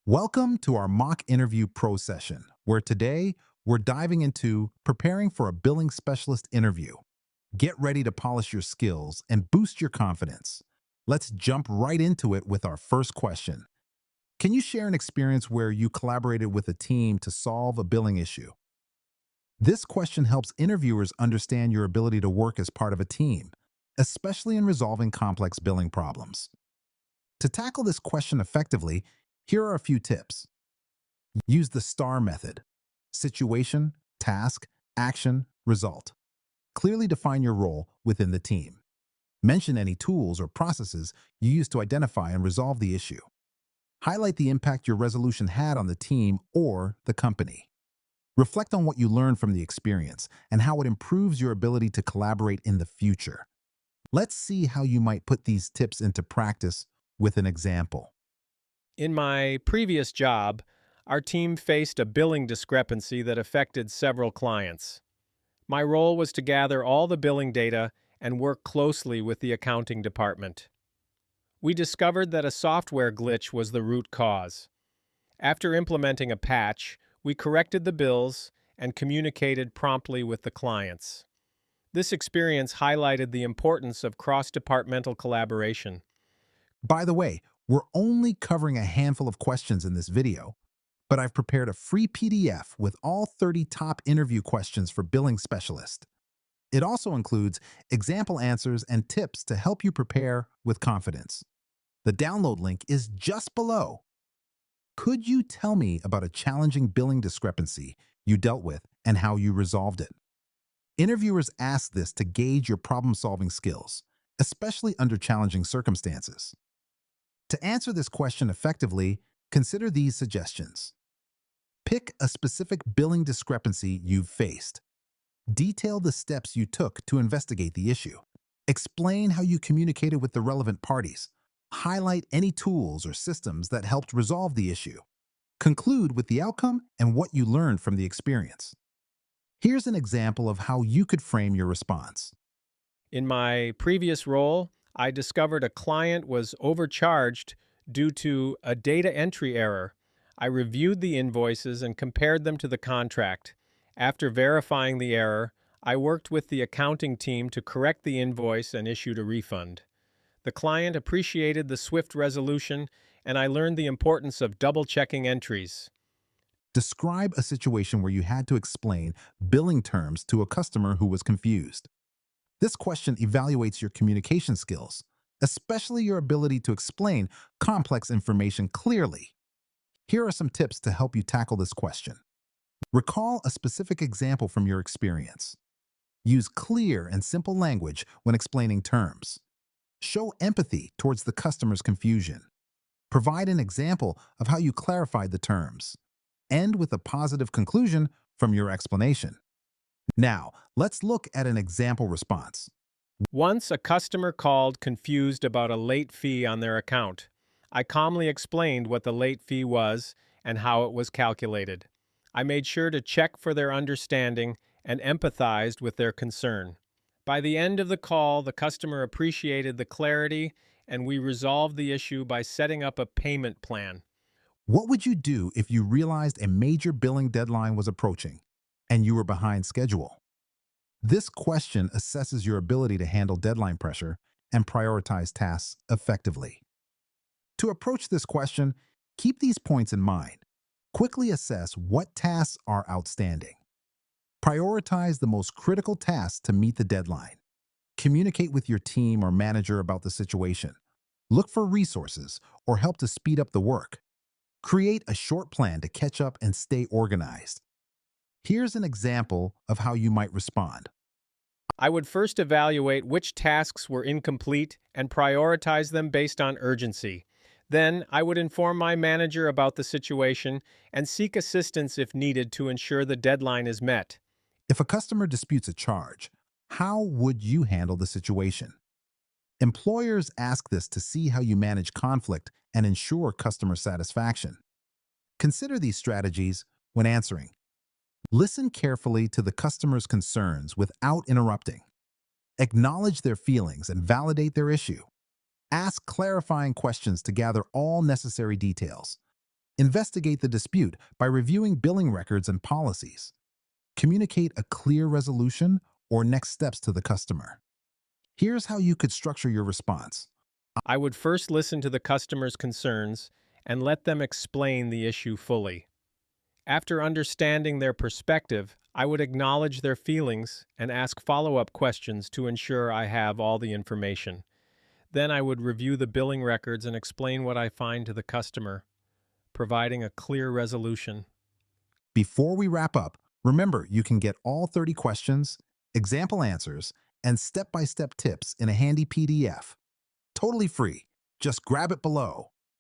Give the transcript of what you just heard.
Welcome to our mock interview pro session, where today we're diving into preparing for a billing specialist interview. Get ready to polish your skills and boost your confidence. Let's jump right into it with our first question. Can you share an experience where you collaborated with a team to solve a billing issue? This question helps interviewers understand your ability to work as part of a team, especially in resolving complex billing problems. To tackle this question effectively, here are a few tips. Use the STAR method: situation, task, action, result. Clearly define your role within the team. Mention any tools or processes you use to identify and resolve the issue. Highlight the impact your resolution had on the team or the company. Reflect on what you learned from the experience and how it improves your ability to collaborate in the future. Let's see how you might put these tips into practice with an example. In my previous job, our team faced a billing discrepancy that affected several clients. My role was to gather all the billing data and work closely with the accounting department. We discovered that a software glitch was the root cause. After implementing a patch, we corrected the bills and communicated promptly with the clients. This experience highlighted the importance of cross-departmental collaboration. By the way, we're only covering a handful of questions in this video, but I've prepared a free PDF with all 30 top interview questions for billing specialists. It also includes example answers and tips to help you prepare with confidence. The download link is just below. Could you tell me about a challenging billing discrepancy you dealt with and how you resolved it? Interviewers ask this to gauge your problem-solving skills, especially under challenging circumstances. To answer this question effectively, consider these suggestions. Pick a specific billing discrepancy you've faced. Detail the steps you took to investigate the issue. Explain how you communicated with the relevant parties. Highlight any tools or systems that helped resolve the issue. Conclude with the outcome and what you learned from the experience. Here's an example of how you could frame your response. In my previous role, I discovered a client was overcharged due to a data entry error. I reviewed the invoices and compared them to the contract. After verifying the error, I worked with the accounting team to correct the invoice and issued a refund. The client appreciated the swift resolution, and I learned the importance of double-checking entries. Describe a situation where you had to explain billing terms to a customer who was confused. This question evaluates your communication skills, especially your ability to explain complex information clearly. Here are some tips to help you tackle this question. Recall a specific example from your experience. Use clear and simple language when explaining terms. Show empathy towards the customer's confusion. Provide an example of how you clarified the terms. End with a positive conclusion from your explanation. Now, let's look at an example response. Once a customer called confused about a late fee on their account. I calmly explained what the late fee was and how it was calculated. I made sure to check for their understanding and empathized with their concern. By the end of the call, the customer appreciated the clarity and we resolved the issue by setting up a payment plan. What would you do if you realized a major billing deadline was approaching and you were behind schedule? This question assesses your ability to handle deadline pressure and prioritize tasks effectively. To approach this question, keep these points in mind. Quickly assess what tasks are outstanding. Prioritize the most critical tasks to meet the deadline. Communicate with your team or manager about the situation. Look for resources or help to speed up the work. Create a short plan to catch up and stay organized. Here's an example of how you might respond. I would first evaluate which tasks were incomplete and prioritize them based on urgency. Then, I would inform my manager about the situation and seek assistance if needed to ensure the deadline is met. If a customer disputes a charge, how would you handle the situation? Employers ask this to see how you manage conflict and ensure customer satisfaction. Consider these strategies when answering. Listen carefully to the customer's concerns without interrupting. Acknowledge their feelings and validate their issue. Ask clarifying questions to gather all necessary details. Investigate the dispute by reviewing billing records and policies. Communicate a clear resolution or next steps to the customer. Here's how you could structure your response. I would first listen to the customer's concerns and let them explain the issue fully. After understanding their perspective, I would acknowledge their feelings and ask follow-up questions to ensure I have all the information. Then I would review the billing records and explain what I find to the customer, providing a clear resolution. Before we wrap up, remember you can get all 30 questions, example answers, and step-by-step tips in a handy PDF. Totally free. Just grab it below.